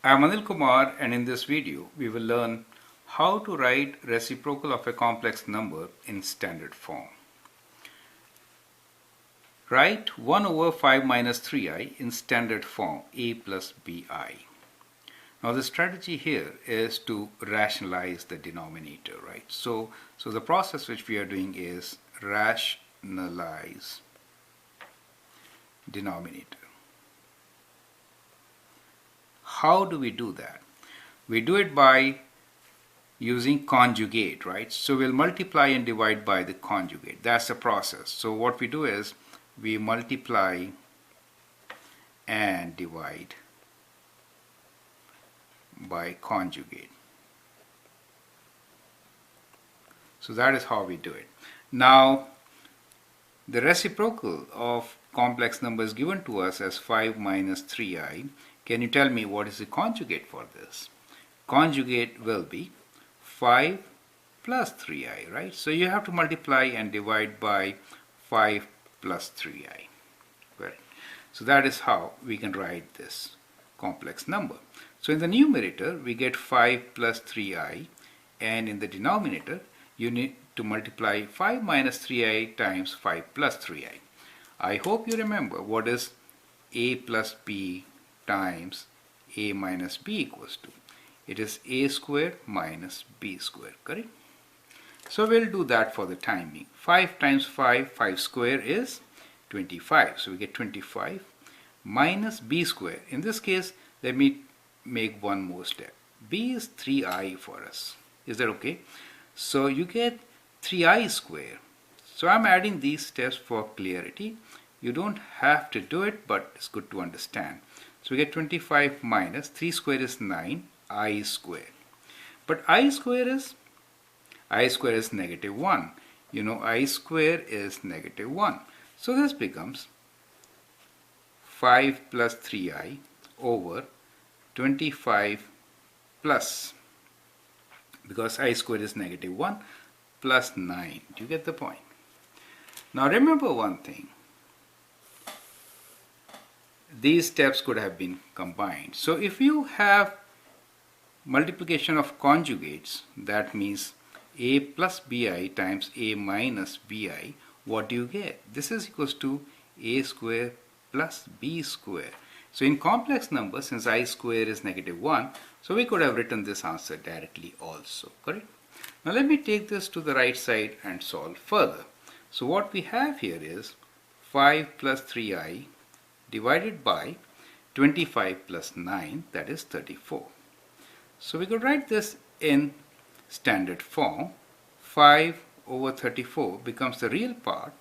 I'm Anil Kumar, and in this video we will learn how to write reciprocal of a complex number in standard form. Write 1 over 5 minus 3i in standard form a plus bi. Now the strategy here is to rationalize the denominator, right? So the process which we are doing is rationalize denominator. How do we do that? We do it by using conjugate, right? So we'll multiply and divide by the conjugate. That's the process. So what we do is we multiply and divide by conjugate. So that is how we do it. Now the reciprocal of complex number is given to us as 5 minus 3i. Can you tell me what is the conjugate for this? Conjugate will be 5 plus 3i, right? So you have to multiply and divide by 5 plus 3i. Right. So that is how we can write this complex number. So in the numerator we get 5 plus 3i, and in the denominator you need to multiply 5 minus 3i times 5 plus 3i. I hope you remember what is a plus b times a minus b equals to. It is a squared minus b squared, correct? So we'll do that for the time being. 5 times 5, 5 square is 25. So we get 25 minus b square. In this case, let me make one more step. B is 3i for us. Is that okay? So you get 3i square. So I'm adding these steps for clarity. You don't have to do it, but it's good to understand. So we get 25 minus 3 square is 9, I square. But I square is negative 1. You know, I square is negative 1. So this becomes 5 plus 3i over 25 plus, because I square is negative 1, plus 9. Do you get the point? Now remember one thing. These steps could have been combined. So if you have multiplication of conjugates, that means a plus bi times a minus bi, what do you get? This is equals to a square plus b square. So in complex numbers, since I square is negative 1, so we could have written this answer directly also, correct? Now let me take this to the right side and solve further. So what we have here is 5 plus 3i divided by 25 plus 9, that is 34. So we could write this in standard form. 5 over 34 becomes the real part,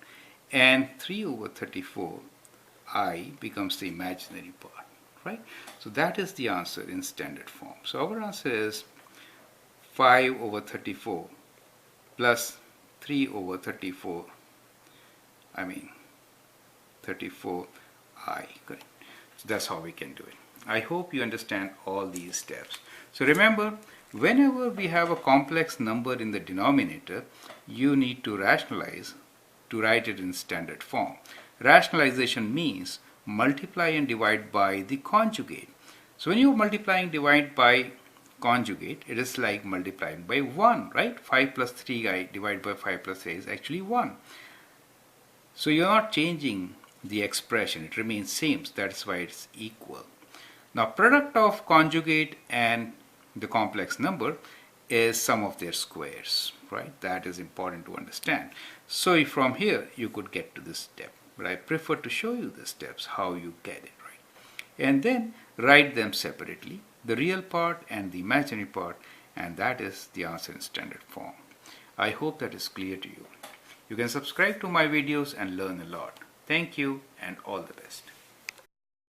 and 3 over 34 I becomes the imaginary part, right? So that is the answer in standard form. So our answer is 5 over 34 plus 3 over 34, 34i, correct? So that's how we can do it. I hope you understand all these steps. So remember, whenever we have a complex number in the denominator, you need to rationalize to write it in standard form. Rationalization means multiply and divide by the conjugate. So when you multiply and divide by conjugate, it is like multiplying by 1, right? 5 plus 3i divided by 5 plus 3 is actually 1. So you're not changing the expression, it remains same, so that's why it's equal. Now product of conjugate and the complex number is sum of their squares, right? That is important to understand. So from here you could get to this step, but I prefer to show you the steps how you get it, right? And then write them separately, the real part and the imaginary part, and that is the answer in standard form. I hope that is clear to you. You can subscribe to my videos and learn a lot. Thank you and all the best.